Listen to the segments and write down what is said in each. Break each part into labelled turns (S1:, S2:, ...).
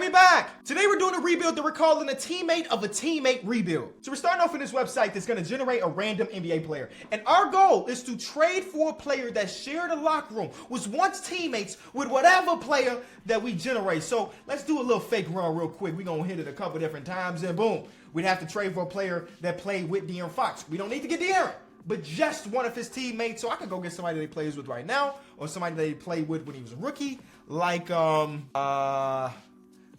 S1: we back. Today we're doing a rebuild that we're calling a teammate of a teammate rebuild. So we're starting off in this website that's going to generate a random NBA player. And our goal is to trade for a player that shared a locker room, was once teammates with whatever player that we generate. So let's do a little fake run real quick. We're going to hit it a couple different times and boom. We'd have to trade for a player that played with De'Aaron Fox. We don't need to get De'Aaron, but just one of his teammates. So I could go get somebody that he plays with right now or somebody that he played with when he was a rookie. Like,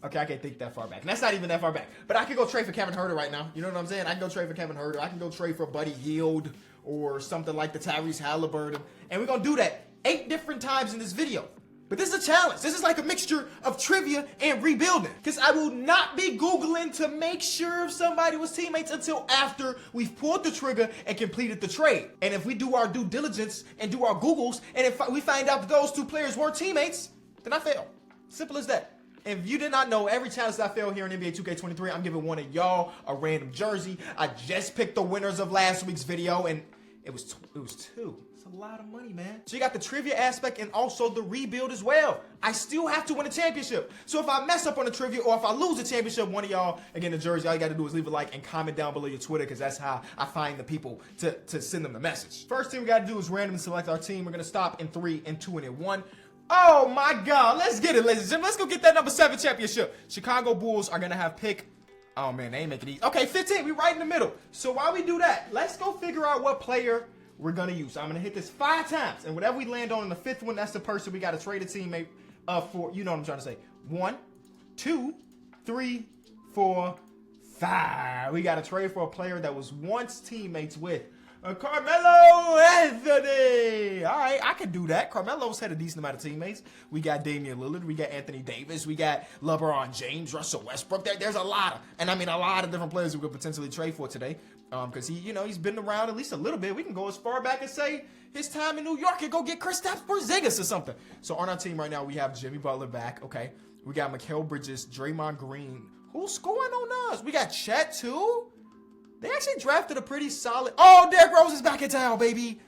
S1: okay, I can't think that far back. And that's not even that far back. But I could go trade for Kevin Huerter right now. You know what I'm saying? I can go trade for Kevin Huerter. I can go trade for Buddy Hield or something like the Tyrese Halliburton. And we're going to do that 8 different times in this video. But this is a challenge. This is like a mixture of trivia and rebuilding. Because I will not be Googling to make sure if somebody was teammates until after we've pulled the trigger and completed the trade. And if we do our due diligence and do our Googles, and if we find out that those 2 players weren't teammates, then I fail. Simple as that. If you did not know, every challenge that I fail here in NBA 2K23, I'm giving one of y'all a random jersey. I just picked the winners of last week's video, and it was 2. It's a lot of money, man. So you got the trivia aspect and also the rebuild as well. I still have to win a championship. So if I mess up on the trivia or if I lose a championship, one of y'all, again, the jersey, all you got to do is leave a like and comment down below your Twitter because that's how I find the people to send them the message. First thing we got to do is randomly select our team. We're going to stop in 3 and 2 and in 1. Oh my God, let's get it, ladies and gentlemen. Let's go get that number 7 championship. Chicago Bulls are gonna have pick, oh man, they ain't making it easy. Okay, 15, we right in the middle. So while we do that, let's go figure out what player we're gonna use. So I'm gonna hit this 5 times, and whatever we land on in the 5th one, that's the person we gotta trade a teammate for, you know what I'm trying to say. 1, 2, 3, 4, 5. We gotta trade for a player that was once teammates with Carmelo Anthony. All right, I can do that. Carmelo's had a decent amount of teammates. We got Damian Lillard. We got Anthony Davis. We got LeBron James, Russell Westbrook. There's a lot of, and I mean a lot of different players we could potentially trade for today. Because he's been around at least a little bit. We can go as far back as say his time in New York and go get Kristaps Porzingis or something. So on our team right now, we have Jimmy Butler back. Okay, we got Mikal Bridges, Draymond Green. Who's scoring on us? We got Chet too. They actually drafted a pretty solid. Oh, Derrick Rose is back in town, baby.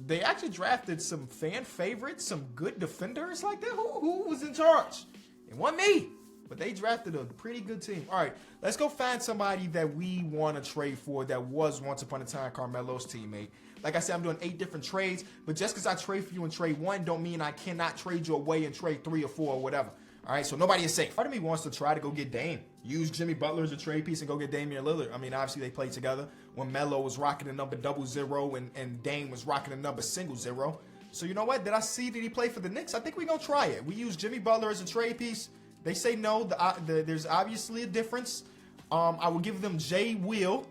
S1: They actually drafted some fan favorites, some good defenders like that. Who was in charge? It wasn't me, but they drafted a pretty good team. All right, let's go find somebody that we want to trade for that was once upon a time Carmelo's teammate. Like I said, I'm doing 8 different trades, but just because I trade for you and trade 1 don't mean I cannot trade you away and trade 3 or 4 or whatever. All right, so nobody is safe. Part of me wants to try to go get Dame. Use Jimmy Butler as a trade piece and go get Damian Lillard. I mean, obviously they played together when Melo was rocking the number 00 and Dame was rocking the number 0. So you know what? Did I see that he played for the Knicks? I think we're going to try it. We use Jimmy Butler as a trade piece. They say no. There's obviously a difference. I will give them Jay Will.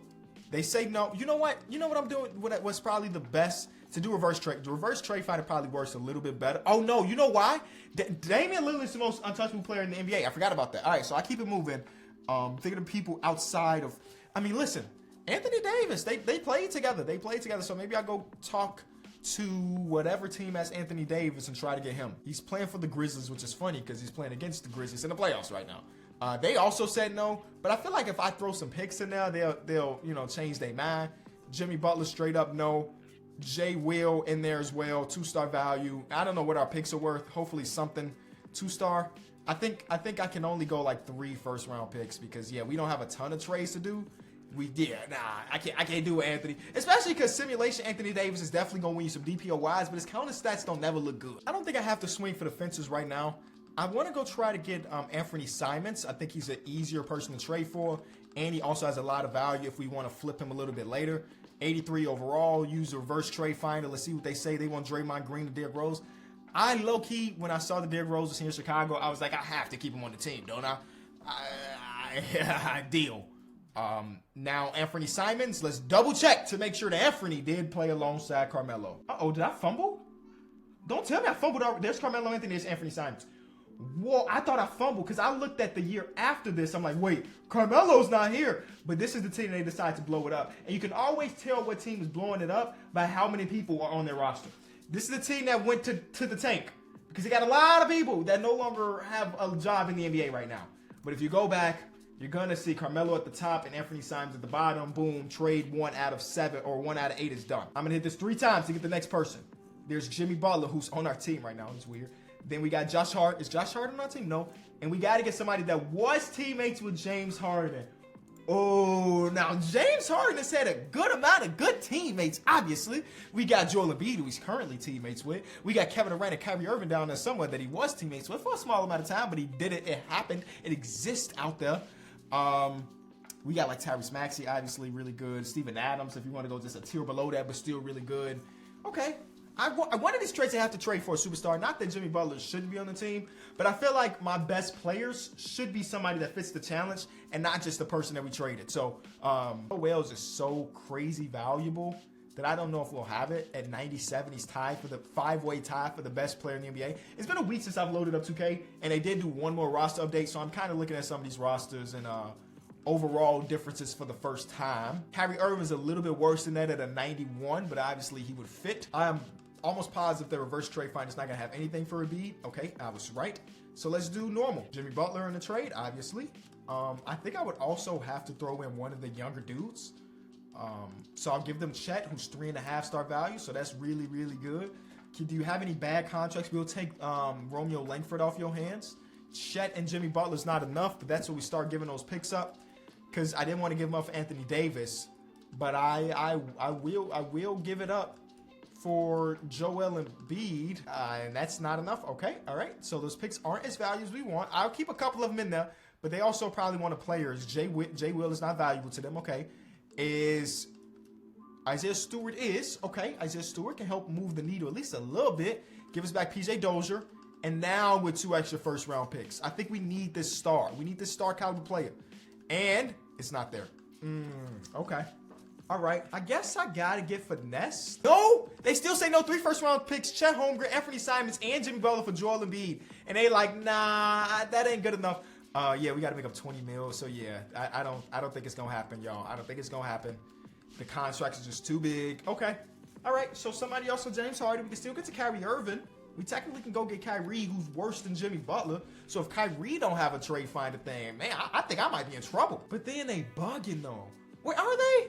S1: They say no. You know what? You know what I'm doing? What's probably the best? To do reverse trade. The reverse trade fighter probably works a little bit better. Oh, no. You know why? Damian Lillard is the most untouchable player in the NBA. I forgot about that. All right, so I keep it moving. Thinking of people outside of... I mean, listen. Anthony Davis, they played together. They played together. So maybe I'll go talk to whatever team has Anthony Davis and try to get him. He's playing for the Grizzlies, which is funny because he's playing against the Grizzlies in the playoffs right now. They also said no. But I feel like if I throw some picks in there, they'll change their mind. Jimmy Butler straight up no. Jay Will in there as well, 2-star value. I don't know what our picks are worth. Hopefully something 2-star. I think I can only go like 3 first-round picks because we don't have a ton of trades to do. I can't do it, Anthony. Especially because simulation Anthony Davis is definitely gonna win you some DPOYs, but his counter stats don't never look good. I don't think I have to swing for the fences right now. I want to go try to get Anthony Simons. I think he's an easier person to trade for, and he also has a lot of value if we want to flip him a little bit later. 83 overall, use the reverse trade finder. Let's see what they say. They want Draymond Green and Derrick Rose. I low-key, when I saw the Derrick Rose was here in Chicago, I was like, I have to keep him on the team, don't I? Deal. Now, Anthony Simons, let's double-check to make sure that Anthony did play alongside Carmelo. Uh-oh, did I fumble? Don't tell me I fumbled. There's Carmelo Anthony, there's Anthony Simons. Whoa, I thought I fumbled because I looked at the year after this. I'm like, wait, Carmelo's not here. But this is the team they decide to blow it up. And you can always tell what team is blowing it up by how many people are on their roster. This is the team that went to the tank because they got a lot of people that no longer have a job in the NBA right now. But if you go back, you're going to see Carmelo at the top and Anthony Simons at the bottom. Boom, trade 1 out of 7 or 1 out of 8 is done. I'm going to hit this 3 times to get the next person. There's Jimmy Butler, who's on our team right now. It's weird. Then we got Josh Hart. Is Josh Hart on our team? No. And we got to get somebody that was teammates with James Harden. Oh, now James Harden has had a good amount of good teammates, obviously. We got Joel Embiid, who he's currently teammates with. We got Kevin Durant and Kyrie Irving down there somewhere that he was teammates with for a small amount of time, but he did it. It happened. It exists out there. We got like Tyrese Maxey, obviously really good. Steven Adams, if you want to go just a tier below that, but still really good. Okay. I wanted these trades to have to trade for a superstar. Not that Jimmy Butler shouldn't be on the team, but I feel like my best players should be somebody that fits the challenge and not just the person that we traded. So, Wales is so crazy valuable that I don't know if we'll have it at 97. He's tied for the 5-way tie for the best player in the NBA. It's been a week since I've loaded up 2K, and they did do one more roster update, so I'm kind of looking at some of these rosters and overall differences for the first time. Kyrie Irving is a little bit worse than that at a 91, but obviously he would fit. I'm almost positive the reverse trade find is not going to have anything for Embiid. Okay, I was right. So let's do normal. Jimmy Butler in the trade, obviously. I think I would also have to throw in one of the younger dudes. So I'll give them Chet, who's 3.5-star value. So that's really, really good. Do you have any bad contracts? We'll take Romeo Langford off your hands. Chet and Jimmy Butler's not enough, but that's when we start giving those picks up. Because I didn't want to give them up for Anthony Davis, but I will give it up for Joel Embiid, and that's not enough. Okay, all right. So those picks aren't as valuable as we want. I'll keep a couple of them in there, but they also probably want a player. Jay Will is not valuable to them. Okay, is Isaiah Stewart is okay. Isaiah Stewart can help move the needle at least a little bit. Give us back PJ Dozier, and now with 2 extra first-round picks, I think we need this star. We need this star caliber player, and it's not there. Okay. All right, I guess I gotta get finesse. No, they still say no. 3 first-round picks: Chet Holmgren, Anthony Simons, and Jimmy Butler for Joel Embiid. And they like, nah, that ain't good enough. Yeah, we gotta make up 20 mil. So yeah, I don't think it's gonna happen, y'all. I don't think it's gonna happen. The contracts are just too big. Okay, all right. So somebody else for James Harden. We can still get to Kyrie Irving. We technically can go get Kyrie, who's worse than Jimmy Butler. So if Kyrie don't have a trade finder thing, man, I think I might be in trouble. But then they bugging though. Wait, are they?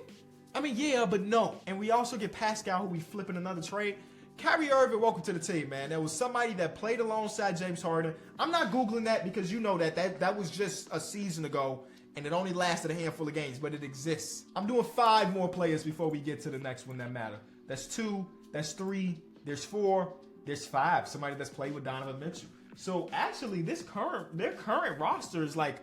S1: I mean, yeah, but no. And we also get Pascal, who we flipping another trade. Kyrie Irving, welcome to the team, man. There was somebody that played alongside James Harden. I'm not Googling that because you know that was just a season ago, and it only lasted a handful of games, but it exists. I'm doing 5 more players before we get to the next one that matter. That's 2, that's 3, there's 4, there's 5. Somebody that's played with Donovan Mitchell. So actually, their current roster is like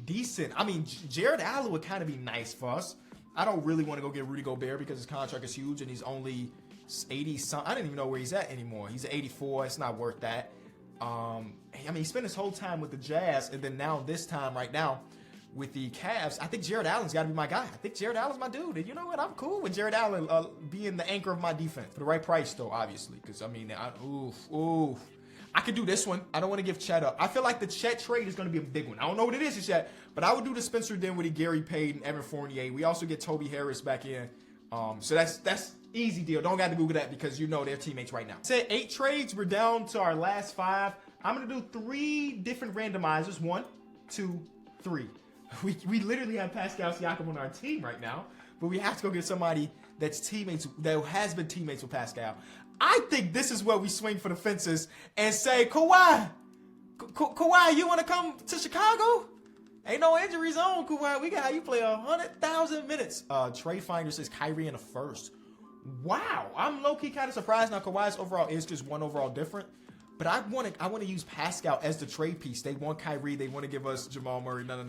S1: decent. I mean, Jared Allen would kind of be nice for us. I don't really want to go get Rudy Gobert because his contract is huge and he's only 80-something. I don't even know where he's at anymore. He's 84. It's not worth that. I mean, he spent his whole time with the Jazz, and then now this time right now with the Cavs, I think Jared Allen's got to be my guy. I think Jared Allen's my dude. And you know what? I'm cool with Jared Allen being the anchor of my defense. For the right price, though, obviously. Because, I mean, oof. I could do this one. I don't want to give Chet up. I feel like the Chet trade is going to be a big one. I don't know what it is yet, but I would do the Spencer Dinwiddie, Gary Payton, Evan Fournier. We also get Toby Harris back in. So that's easy deal. Don't got to Google that because you know they're teammates right now. Said 8 trades. We're down to our last 5. I'm going to do 3 different randomizers. 1, 2, 3. We literally have Pascal Siakam on our team right now, but we have to go get somebody that has been teammates with Pascal. I think this is where we swing for the fences and say, Kawhi, you want to come to Chicago? Ain't no injury zone, Kawhi. We got you play 100,000 minutes. Trade Finder says Kyrie in the first. Wow, I'm low-key kind of surprised. Now Kawhi's overall is just 1 overall different, but I want to use Pascal as the trade piece. They want Kyrie. They want to give us Jamal Murray. No.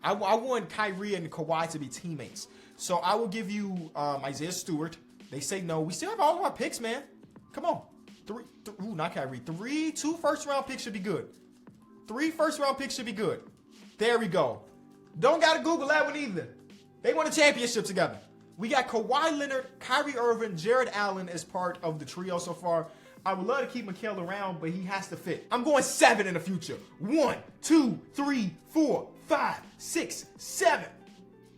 S1: I want Kyrie and Kawhi to be teammates. So I will give you Isaiah Stewart. They say no. We still have all of our picks, man. Come on. 2 first-round picks should be good. 3 first-round picks should be good. There we go. Don't got to Google that one either. They won a championship together. We got Kawhi Leonard, Kyrie Irving, Jared Allen as part of the trio so far. I would love to keep Mikal around, but he has to fit. I'm going 7 in the future. 1, 2, 3, 4, 5, 6, 7.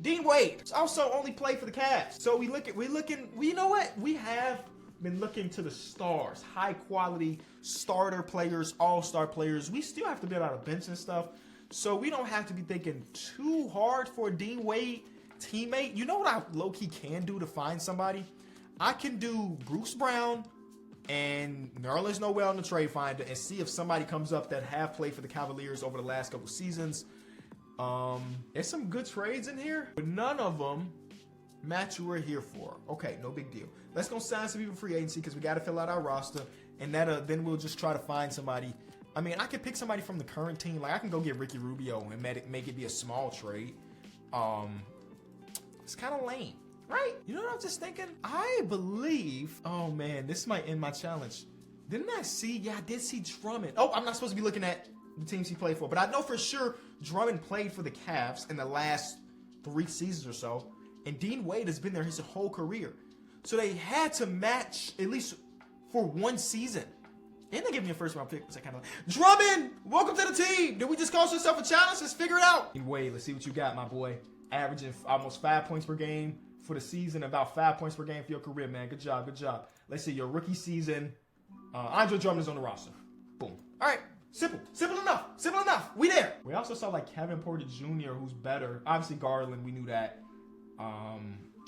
S1: Dean Wade also only played for the Cavs. So we you know what? We have been looking to the stars, high quality starter players, all-star players. We still have to build out a bench and stuff. So we don't have to be thinking too hard for a Dean Wade teammate. You know what I low-key can do to find somebody? I can do Bruce Brown, and Nerlens Noel on the trade finder and see if somebody comes up that have played for the Cavaliers over the last couple seasons. There's some good trades in here, but none of them match what we're here for. Okay, no big deal. Let's go sign some people free agency because we got to fill out our roster, and that then we'll just try to find somebody. I mean, I could pick somebody from the current team. Like I can go get Ricky Rubio and make it be a small trade. It's kind of lame, right? You know what I'm just thinking? I believe. Oh man, this might end my challenge. Didn't I see? Yeah, I did see Drummond. Oh, I'm not supposed to be looking at the teams he played for, but I know for sure Drummond played for the Cavs in the last 3 seasons or so, and Dean Wade has been there his whole career. So they had to match at least for 1 season. And they give me a first round pick, which I kind of like. Drummond, welcome to the team. Did we just cost yourself a challenge? Let's figure it out. Dean Wade, let's see what you got, my boy. Averaging almost 5 points per game for the season, about 5 points per game for your career, man. Good job, good job. Let's see your rookie season. Andre Drummond is on the roster. Boom. All right. Simple enough. We there. We also saw like Kevin Porter Jr., who's better. Obviously Garland, we knew that.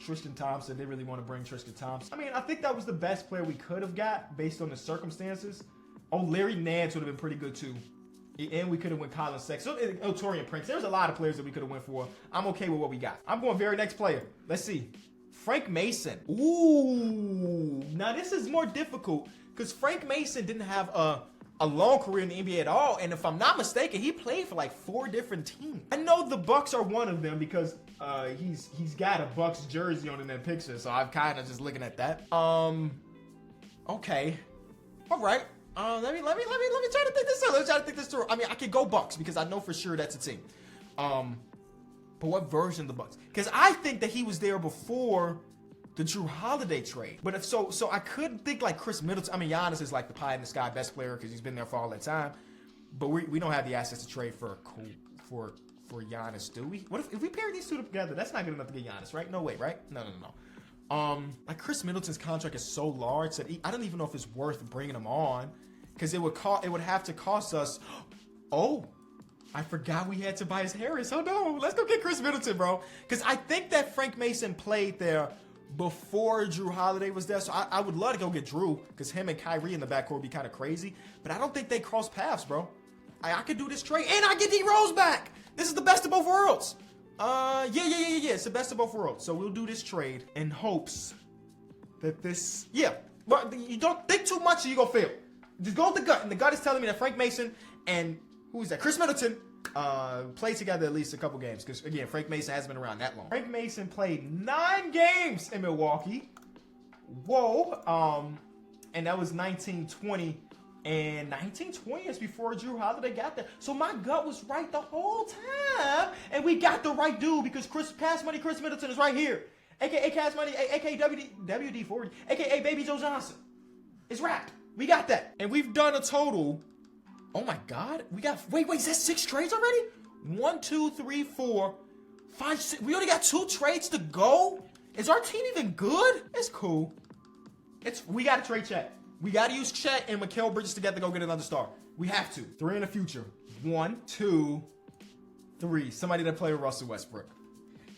S1: Tristan Thompson, they really want to bring Tristan Thompson. I mean, I think that was the best player we could have got based on the circumstances. Oh, Larry Nance would have been pretty good too. And we could have went Colin Sexton. So, Torian Prince. There's a lot of players that we could have went for. I'm okay with what we got. I'm going very next player. Let's see. Frank Mason. Ooh. Now this is more difficult because Frank Mason didn't have a long career in the NBA at all. And if I'm not mistaken, he played for like 4 different teams. I know the Bucks are one of them because he's got a Bucks jersey on in that picture. So I'm kind of just looking at that. Okay. All right. Let me try to think this through. Let me try to think this through. I mean, I could go Bucks because I know for sure that's a team. But what version of the Bucks? Because I think that he was there before the Drew Holiday trade. But if so I could think like Chris Middleton. I mean, Giannis is like the pie in the sky best player because he's been there for all that time. But we don't have the assets to trade for Giannis, do we? What if we pair these two together? That's not good enough to get Giannis, right? No way, right? No. Like Chris Middleton's contract is so large that I don't even know if it's worth bringing him on because it would have to cost us. Oh, I forgot we had Tobias Harris. Oh no, let's go get Chris Middleton, bro. Because I think that Frank Mason played there before Drew Holiday was there. So I would love to go get Drew because him and Kyrie in the backcourt would be kind of crazy. But I don't think they cross paths, bro. I could do this trade and I get D Rose back. This is the best of both worlds. Yeah. It's the best of both worlds. So we'll do this trade in hopes that this, But you don't think too much or you're going to fail. Just go with the gut. And the gut is telling me that Frank Mason and, who is that? Chris Middleton played together at least a couple games. Because, again, Frank Mason hasn't been around that long. Frank Mason played 9 games in Milwaukee. Whoa. And that was 1920. And 1920 is before Drew Holiday got there. So my gut was right the whole time. And we got the right dude because Cash Money Chris Middleton is right here. AKA Cash Money, AKA WD-40, AKA Baby Joe Johnson. It's wrapped. We got that. And we've done a total. Oh my God. We got, wait, is that 6 trades already? 1, 2, 3, 4, 5, 6. We only got 2 trades to go? Is our team even good? It's cool. We got to trade Chet. We got to use Chet and Mikal Bridges together to go get another star. We have to. 3 in the future. 1, 2, 3. Somebody that played with Russell Westbrook.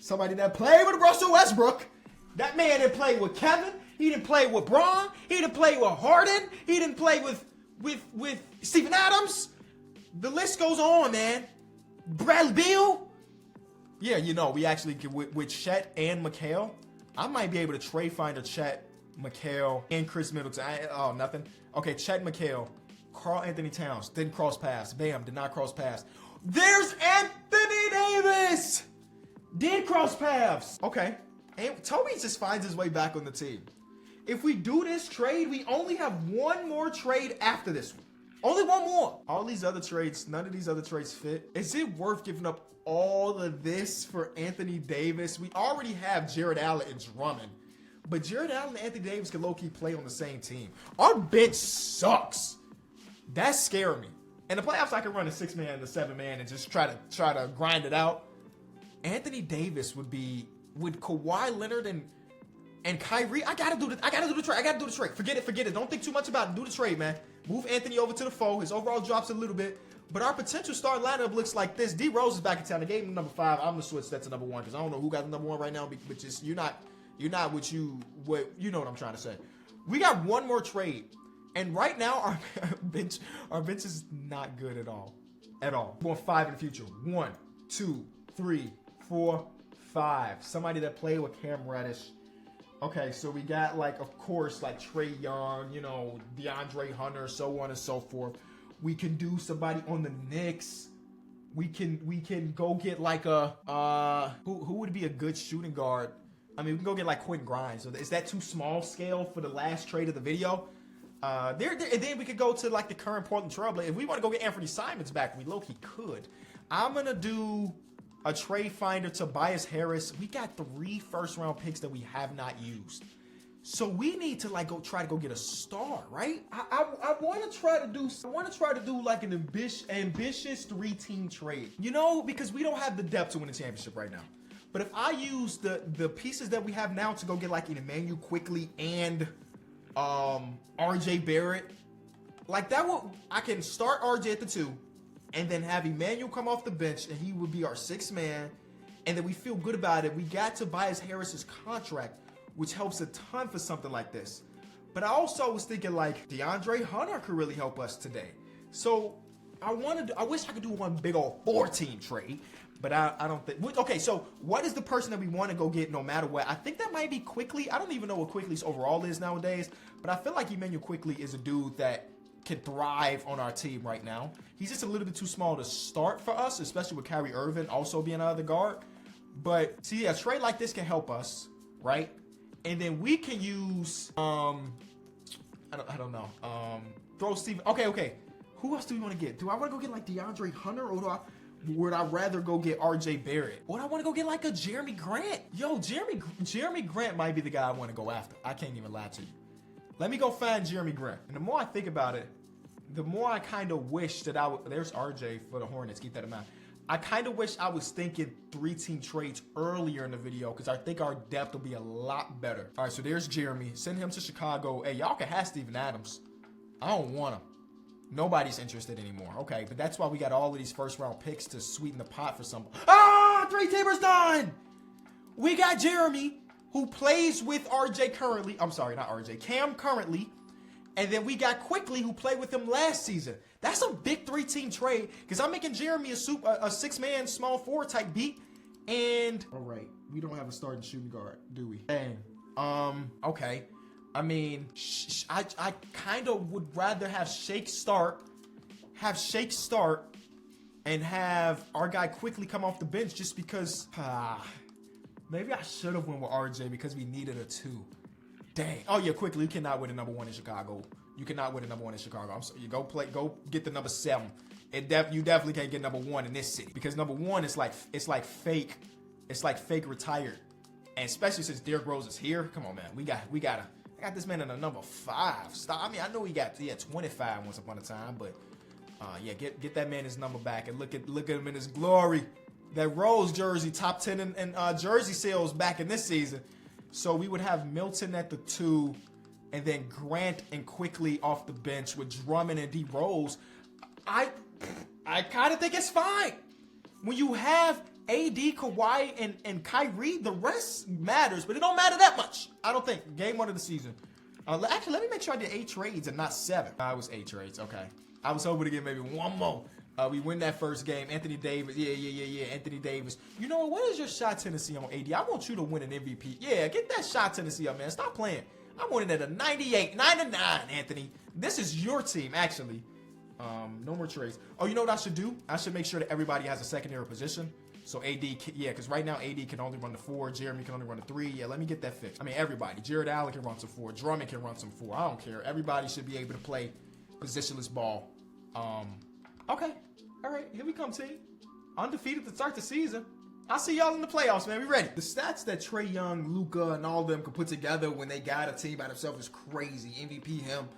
S1: Somebody that played with Russell Westbrook. That man didn't play with Kevin. He didn't play with Braun. He didn't play with Harden. He didn't play with Steven Adams. The list goes on, man. Bradley Beal. Yeah, we actually could with Chet and Mikal. I might be able to trade finder Chet, Mikal, and Chris Middleton. Nothing. Okay, Chet Mikal. Karl Anthony Towns. Didn't cross paths. Bam, did not cross paths. There's Anthony Davis. Did cross paths. Okay. And Toby just finds his way back on the team. If we do this trade, we only have 1 more trade after this one. Only 1 more. All these other trades, none of these other trades fit. Is it worth giving up all of this for Anthony Davis? We already have Jared Allen and Drummond. But Jared Allen and Anthony Davis can low-key play on the same team. Our bench sucks. That's scaring me. In the playoffs, I can run a 6-man to 7-man and just try to grind it out. Anthony Davis with Kawhi Leonard and Kyrie. I gotta do the trade. Forget it. Don't think too much about it. Do the trade, man. Move Anthony over to the 4. His overall drops a little bit. But our potential starting lineup looks like this. D Rose is back in town. They gave him number 5. I'm gonna switch that to number 1 because I don't know who got the number 1 right now. But just you're not what you know what I'm trying to say. We got 1 more trade And right now, our bench is not good at all. At all. We're going 5 in the future. 1, 2, 3, 4, 5. Somebody that played with Cam Reddish. Okay, so we got, like, of course, like Trae Young, you know, DeAndre Hunter, so on and so forth. We can do somebody on the Knicks. We can go get like a who would be a good shooting guard? I mean, we can go get like Quentin Grimes. So is that too small scale for the last trade of the video? And then we could go to like the current Portland Trailblazers. If we want to go get Anthony Simons back, we low-key could. I'm gonna do a trade finder, Tobias Harris. We got 3 first-round picks that we have not used. So we need to like try to go get a star, right? I want to try to do like an ambitious 3-team trade. You know, because we don't have the depth to win a championship right now. But if I use the pieces that we have now to go get like an Emmanuel Quickly and RJ Barrett, like that I can start RJ at the 2 and then have Emmanuel come off the bench and he would be our 6th man, and then we feel good about it. We got Tobias Harris's contract, which helps a ton for something like this. But I also was thinking like DeAndre Hunter could really help us today. So I wish I could do one big old 4-team trade, but I don't think. Okay, so what is the person that we want to go get no matter what? I think that might be Quickly. I don't even know what Quickly's overall is nowadays, but I feel like Emmanuel Quickly is a dude that can thrive on our team right now. He's just a little bit too small to start for us, especially with Kyrie Irving also being another guard. But see, a trade like this can help us, right? And then we can use, I don't know, throw Steven. Okay. Who else do we want to get? Do I want to go get like DeAndre Hunter, or would I rather go get RJ Barrett? Or do I want to go get like a Jeremy Grant? Yo, Jeremy Grant might be the guy I want to go after. I can't even lie to you. Let me go find Jeremy Grant. And the more I think about it, the more I kind of wish that there's RJ for the Hornets, keep that in mind. I kind of wish I was thinking 3-team trades earlier in the video, because I think our depth will be a lot better. All right, so there's Jeremy. Send him to Chicago. Hey, y'all can have Steven Adams. I don't want him. Nobody's interested anymore. Okay, but that's why we got all of these first-round picks to sweeten the pot for some. 3 Tabers done! We got Jeremy, who plays with RJ currently. I'm sorry, not RJ. Cam currently. And then we got Quickly, who played with him last season. That's a big 3-team trade, because I'm making Jeremy a 6-man small forward type beat. And all right, we don't have a starting shooting guard, do we? Dang. Okay. I mean, I kind of would rather have Shake start, and have our guy Quickly come off the bench, just because. Maybe I should have went with RJ because we needed a 2. Dang. Oh yeah, Quickly. You cannot win the number 1 in Chicago. You cannot win the number 1 in Chicago. I'm sorry. You go get the number 7. You definitely can't get number 1 in this city, because number 1 is like fake. It's like fake retired, and especially since Derrick Rose is here. Come on, man. I got this man in a number 5. Stop. I mean, I know he had 25 once upon a time, but yeah, get that man his number back and look at him in his glory. That Rose jersey, top 10 in jersey sales back in this season. So we would have Milton at the 2, and then Grant and Quickly off the bench with Drummond and D Rose. I kind of think it's fine. When you have AD, Kawhi, and Kyrie, the rest matters, but it don't matter that much. I don't think. Game 1 of the season. Actually, let me make sure I did 8 trades and not 7. I was 8 trades. Okay. I was hoping to get maybe 1 more. We win that first game. Anthony Davis. Yeah. Anthony Davis. You know what is your shot tendency on AD? I want you to win an MVP. Yeah, get that shot tendency up, man. Stop playing. I'm winning at a 98, 99, Anthony. This is your team, actually. No more trades. Oh, you know what I should do? I should make sure that everybody has a secondary position. So AD, because right now AD can only run the 4. Jeremy can only run the 3. Yeah, let me get that fixed. I mean, everybody. Jared Allen can run some 4. Drummond can run some 4. I don't care. Everybody should be able to play positionless ball. Okay. All right, here we come, team. Undefeated to start the season. I'll see y'all in the playoffs, man. We ready. The stats that Trae Young, Luka, and all of them could put together when they got a team by themselves is crazy. MVP him.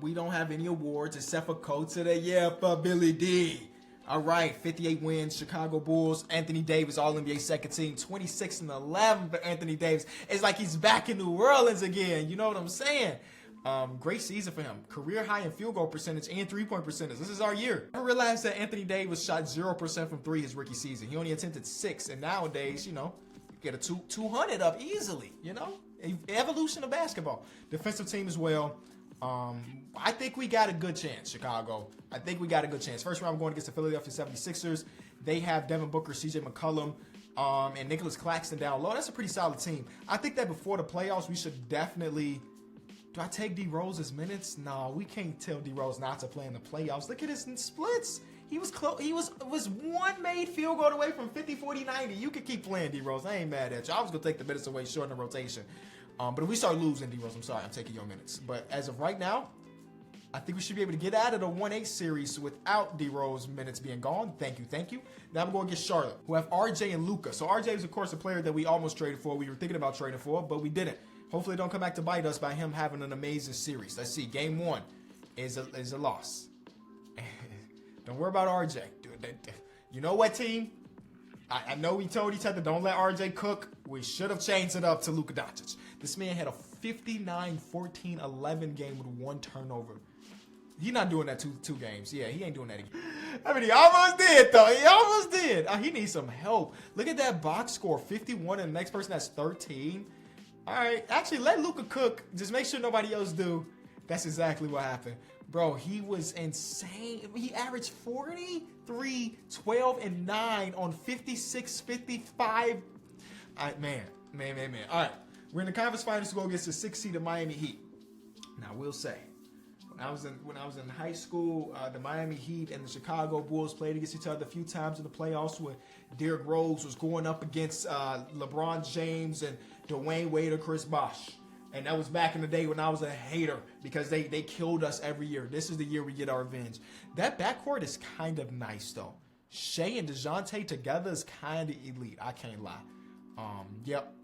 S1: We don't have any awards except for Coach of the Year for Billy D. All right, 58 wins, Chicago Bulls. Anthony Davis, All-NBA second team, 26-11 for Anthony Davis. It's like he's back in New Orleans again. You know what I'm saying? Great season for him. Career high in field goal percentage and 3-point percentage. This is our year. I realized that Anthony Davis shot 0% from 3 his rookie season. He only attempted 6, and nowadays, you know, get a 200 up easily, you know? Evolution of basketball. Defensive team as well. I think we got a good chance, Chicago. I think we got a good chance. First round, we're going against the Philadelphia 76ers. They have Devin Booker, CJ McCollum, and Nicholas Claxton down low. That's a pretty solid team. I think that before the playoffs, we should definitely... Do I take D Rose's minutes? No, we can't tell D Rose not to play in the playoffs. Look at his splits. He was close. He was one made field goal away from 50, 40, 90. You can keep playing D Rose. I ain't mad at you. I was gonna take the minutes away, shorten the rotation. But if we start losing D Rose, I'm sorry, I'm taking your minutes. But as of right now, I think we should be able to get out of the 1-8 series without D Rose minutes being gone. Thank you. Now I'm going to get Charlotte, who have RJ and Luka. So RJ is, of course, a player that we almost traded for. We were thinking about trading for, but we didn't. Hopefully, it don't come back to bite us by him having an amazing series. Let's see. Game 1 is a loss. Don't worry about RJ. You know what, team? I know we told each other, don't let RJ cook. We should have changed it up to Luka Doncic. This man had a 59-14-11 game with 1 turnover. He's not doing that two games. Yeah, he ain't doing that again. I mean, he almost did, though. He almost did. He needs some help. Look at that box score, 51, and the next person has 13. All right, actually, let Luka cook. Just make sure nobody else do. That's exactly what happened. Bro, he was insane. He averaged 43, 12, and 9 on 56, 55. All right, man. All right, we're in the conference finals to go against the 6th seed of Miami Heat. Now, we'll say, when I was in high school, the Miami Heat and the Chicago Bulls played against each other a few times in the playoffs when Derrick Rose was going up against LeBron James and Dwayne Wade or Chris Bosh. And that was back in the day when I was a hater because they killed us every year. This is the year we get our revenge. That backcourt is kind of nice, though. Shea and DeJounte together is kind of elite. I can't lie. Yep.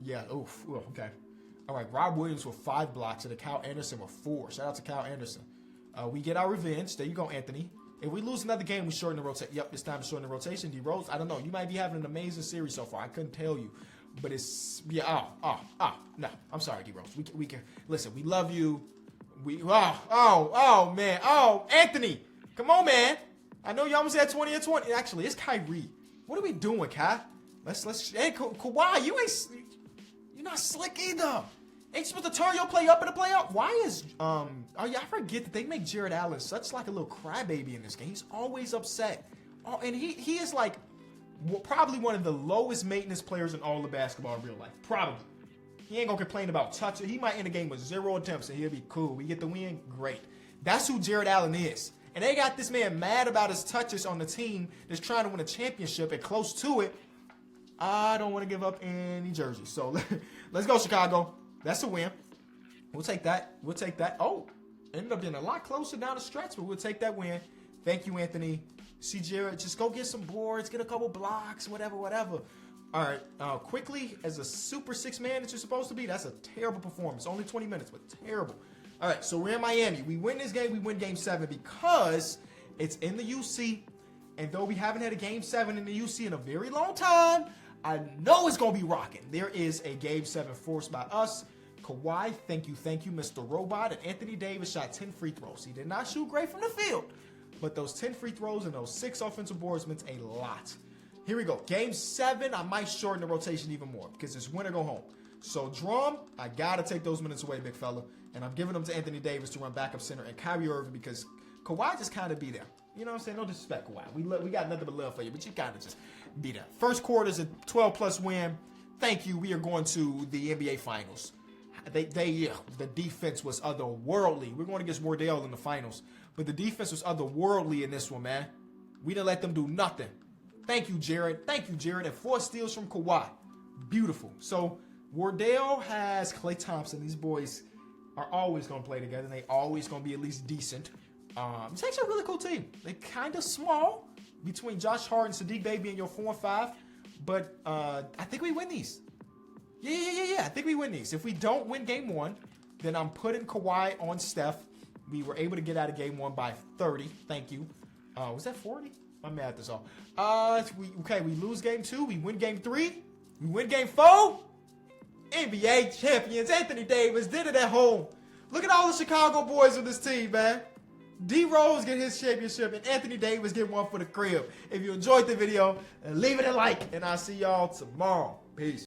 S1: Yeah, oof. Okay. All right, Rob Williams with 5 blocks and Kyle Anderson with 4. Shout out to Kyle Anderson. We get our revenge. There you go, Anthony. If we lose another game, we shorten the rotation. Yep, this time shorten the rotation. D Rose, I don't know. You might be having an amazing series so far. I couldn't tell you. But it's, yeah, no. I'm sorry, D Rose. We can, listen, we love you. Man. Anthony. Come on, man. I know you almost had 20 and 20. Actually, it's Kyrie. What are we doing, Kai? Let's, hey, Kawhi, you're not slick either. Ain't you supposed to turn your play up in the playoff? Why is, I forget that they make Jared Allen such like a little crybaby in this game. He's always upset. Oh, and he is like probably one of the lowest maintenance players in all of basketball in real life. Probably. He ain't gonna complain about touching. He might end the game with 0 attempts and he'll be cool. We get the win, great. That's who Jared Allen is. And they got this man mad about his touches on the team that's trying to win a championship and close to it. I don't want to give up any jerseys. So let's go, Chicago. That's a win. We'll take that. Oh, ended up being a lot closer down the stretch, but we'll take that win. Thank you, Anthony. See, Jared, just go get some boards, get a couple blocks, whatever. All right, quickly, as a super 6-man that you're supposed to be, that's a terrible performance. Only 20 minutes, but terrible. All right, so we're in Miami. We win this game. We win Game 7 because it's in the UC. And though we haven't had a Game 7 in the UC in a very long time, I know it's going to be rocking. There is a Game 7 forced by us. Kawhi, thank you, Mr. Robot. And Anthony Davis shot 10 free throws. He did not shoot great from the field, but those 10 free throws and those 6 offensive boards meant a lot. Here we go. Game 7, I might shorten the rotation even more because it's win or go home. So, Drum, I got to take those minutes away, big fella. And I'm giving them to Anthony Davis to run backup center and Kyrie Irving because Kawhi just kind of be there. You know what I'm saying? No disrespect, Kawhi. We got nothing but love for you, but you got to just be there. First quarter is a 12-plus win. Thank you. We are going to the NBA Finals. The defense was otherworldly. We're going against Wardell in the finals, but the defense was otherworldly in this one, man. We didn't let them do nothing. Thank you, Jared. And 4 steals from Kawhi. Beautiful. So Wardell has Klay Thompson. These boys are always going to play together. They always going to be at least decent. It's actually a really cool team. They're kind of small between Josh Hart and Sadiq Baby and your 4 and 5, but I think we win these. Yeah. I think we win these. If we don't win Game 1, then I'm putting Kawhi on Steph. We were able to get out of Game 1 by 30. Thank you. Was that 40? My math is off. We lose Game 2. We win Game 3. We win Game 4. NBA champions. Anthony Davis did it at home. Look at all the Chicago boys on this team, man. D Rose get his championship and Anthony Davis get one for the crib. If you enjoyed the video, leave it a like, and I'll see y'all tomorrow. Peace.